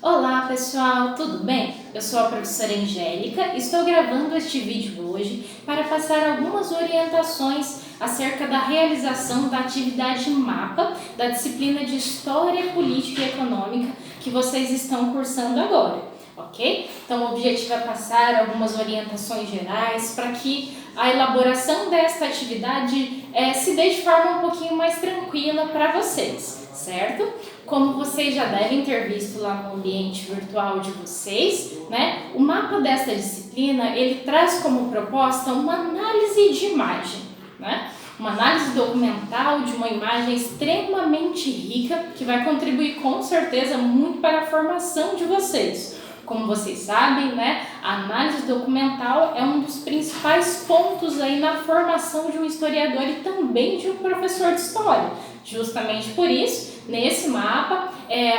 Olá pessoal, tudo bem? Eu sou a professora Angélica e estou gravando este vídeo hoje para passar algumas orientações acerca da realização da atividade MAPA da disciplina de História, Política e Econômica que vocês estão cursando agora, ok? Então o objetivo é passar algumas orientações gerais para que a elaboração desta atividade se dê de forma um pouquinho mais tranquila para vocês, certo? Como vocês já devem ter visto lá no ambiente virtual de vocês, né? O mapa desta disciplina, ele traz como proposta uma análise de imagem, né? Uma análise documental de uma imagem extremamente rica que vai contribuir com certeza muito para a formação de vocês. Como vocês sabem, né, a análise documental é um dos principais pontos aí na formação de um historiador e também de um professor de história. Justamente por isso, nesse mapa,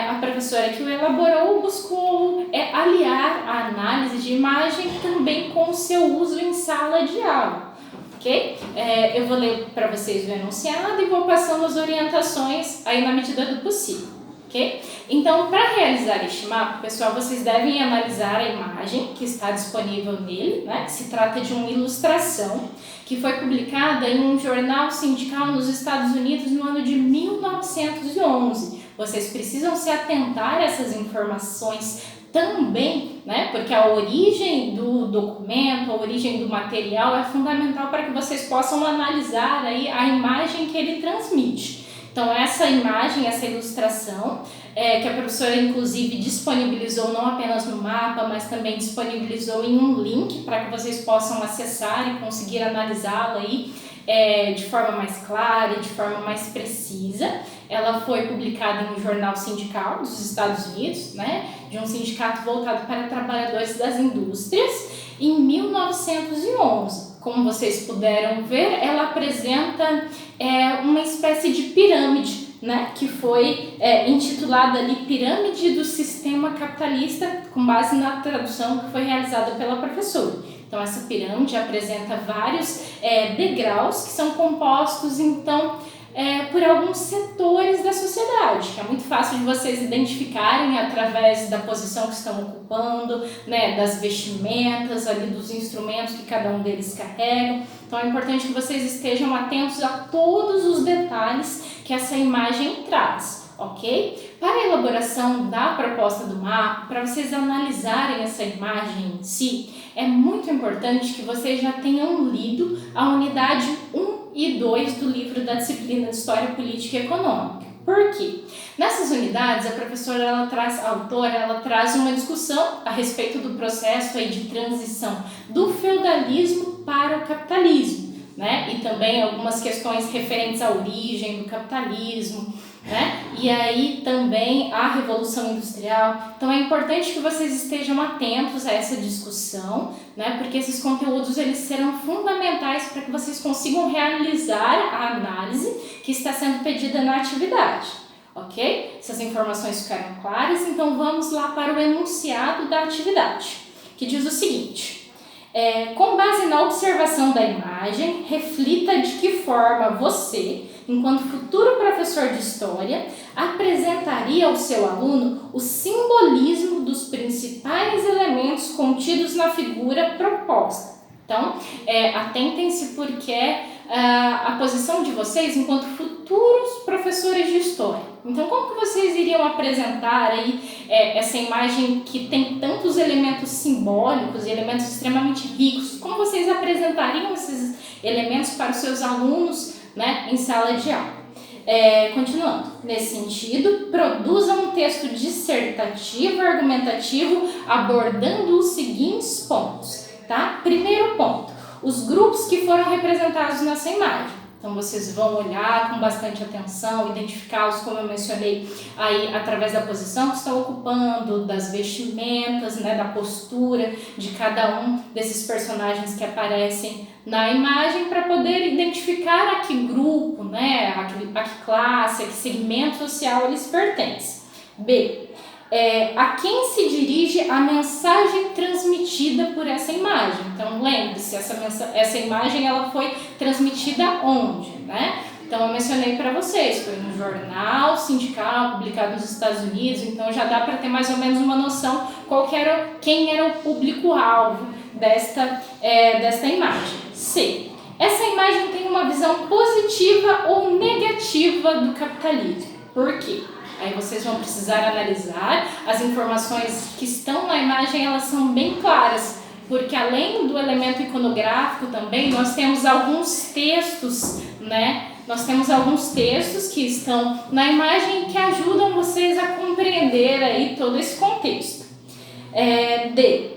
a professora que o elaborou buscou aliar a análise de imagem também com o seu uso em sala de aula. Ok? Eu vou ler para vocês o enunciado e vou passando as orientações aí na medida do possível. Okay? Então, para realizar este mapa, pessoal, vocês devem analisar a imagem que está disponível nele, né? Se trata de uma ilustração que foi publicada em um jornal sindical nos Estados Unidos no ano de 1911. Vocês precisam se atentar a essas informações também, né? Porque a origem do documento, a origem do material é fundamental para que vocês possam analisar aí a imagem que ele transmite. Então, essa imagem, essa ilustração, que a professora inclusive disponibilizou não apenas no mapa, mas também disponibilizou em um link para que vocês possam acessar e conseguir analisá-la aí de forma mais clara e de forma mais precisa. Ela foi publicada em um jornal sindical dos Estados Unidos, né, de um sindicato voltado para trabalhadores das indústrias, em 1911. Como vocês puderam ver, ela apresenta uma espécie de pirâmide, né, que foi intitulada ali Pirâmide do Sistema Capitalista, com base na tradução que foi realizada pela professora. Então, essa pirâmide apresenta vários degraus que são compostos, então, por alguns setores da sociedade, que é muito fácil de vocês identificarem através da posição que estão ocupando, né, das vestimentas, ali dos instrumentos que cada um deles carrega. Então é importante que vocês estejam atentos a todos os detalhes que essa imagem traz, ok? Para a elaboração da proposta do mapa, para vocês analisarem essa imagem em si, é muito importante que vocês já tenham lido a unidade 1 e 2 do livro da disciplina de História, Política e Econômica. Por quê? Nessas unidades, a professora, a autora, ela traz uma discussão a respeito do processo aí de transição do feudalismo para o capitalismo, né? E também algumas questões referentes à origem do capitalismo, né? E aí também a Revolução Industrial. Então é importante que vocês estejam atentos a essa discussão, né? Porque esses conteúdos eles serão fundamentais para que vocês consigam realizar a análise que está sendo pedida na atividade, ok? Essas informações ficaram claras, então vamos lá para o enunciado da atividade, que diz o seguinte: com base na observação da imagem, reflita de que forma você, enquanto futuro professor de história, apresentaria ao seu aluno o simbolismo dos principais elementos contidos na figura proposta. Então, atentem-se porque a posição de vocês enquanto futuros professores de história. Então, como que vocês iriam apresentar aí essa imagem que tem tantos elementos simbólicos e elementos extremamente ricos? Como vocês apresentariam esses elementos para os seus alunos, né, em sala de aula? Continuando, nesse sentido, produza um texto dissertativo, argumentativo, abordando os seguintes pontos, tá? Primeiro ponto, os grupos que foram representados nessa imagem. Então, vocês vão olhar com bastante atenção, identificá-los, como eu mencionei, aí através da posição que estão ocupando, das vestimentas, né, da postura de cada um desses personagens que aparecem na imagem, para poder identificar a que grupo, né, a que classe, a que segmento social eles pertencem. B. A quem se dirige a mensagem transmitida por essa imagem. Então, lembre-se, essa imagem ela foi transmitida onde, né? Então eu mencionei para vocês, foi no jornal sindical, publicado nos Estados Unidos, então já dá para ter mais ou menos uma noção quem era o público-alvo desta imagem. C. Essa imagem tem uma visão positiva ou negativa do capitalismo. Por quê? Aí vocês vão precisar analisar, as informações que estão na imagem, elas são bem claras, porque além do elemento iconográfico também, nós temos alguns textos, né? Nós temos alguns textos que estão na imagem que ajudam vocês a compreender aí todo esse contexto. D.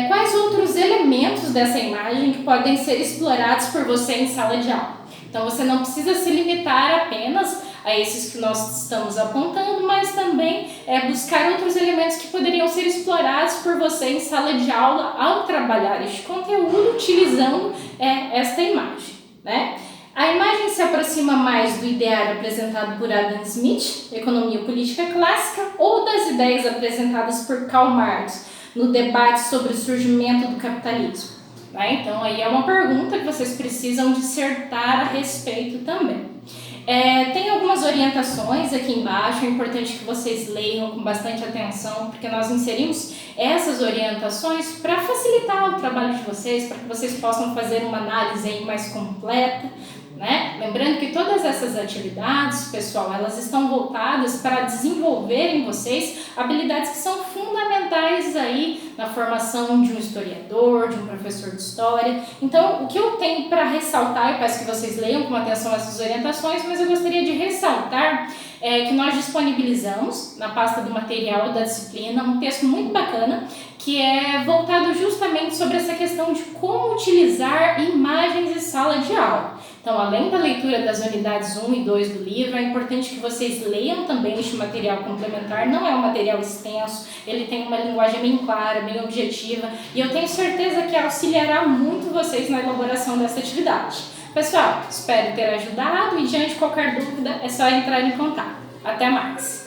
Quais outros elementos dessa imagem que podem ser explorados por você em sala de aula? Então você não precisa se limitar apenas a esses que nós estamos apontando, mas também buscar outros elementos que poderiam ser explorados por você em sala de aula ao trabalhar este conteúdo utilizando esta imagem, né? A imagem se aproxima mais do ideário apresentado por Adam Smith, Economia Política Clássica, ou das ideias apresentadas por Karl Marx no debate sobre o surgimento do capitalismo, né? Então aí é uma pergunta que vocês precisam dissertar a respeito também. Tem algumas orientações aqui embaixo, é importante que vocês leiam com bastante atenção, porque nós inserimos essas orientações para facilitar o trabalho de vocês, para que vocês possam fazer uma análise aí mais completa, né? Lembrando que todas essas atividades, pessoal, elas estão voltadas para desenvolver em vocês habilidades que são fundamentais aí na formação de um historiador, de um professor de história. Então, o que eu tenho para ressaltar, eu peço que vocês leiam com atenção essas orientações, mas eu gostaria de ressaltar que nós disponibilizamos na pasta do material da disciplina um texto muito bacana que é voltado justamente sobre essa questão de como utilizar imagens em sala de aula. Então, além da leitura das unidades 1 e 2 do livro, é importante que vocês leiam também este material complementar. Não é um material extenso, ele tem uma linguagem bem clara, bem objetiva, e eu tenho certeza que auxiliará muito vocês na elaboração dessa atividade. Pessoal, espero ter ajudado e diante de qualquer dúvida é só entrar em contato. Até mais!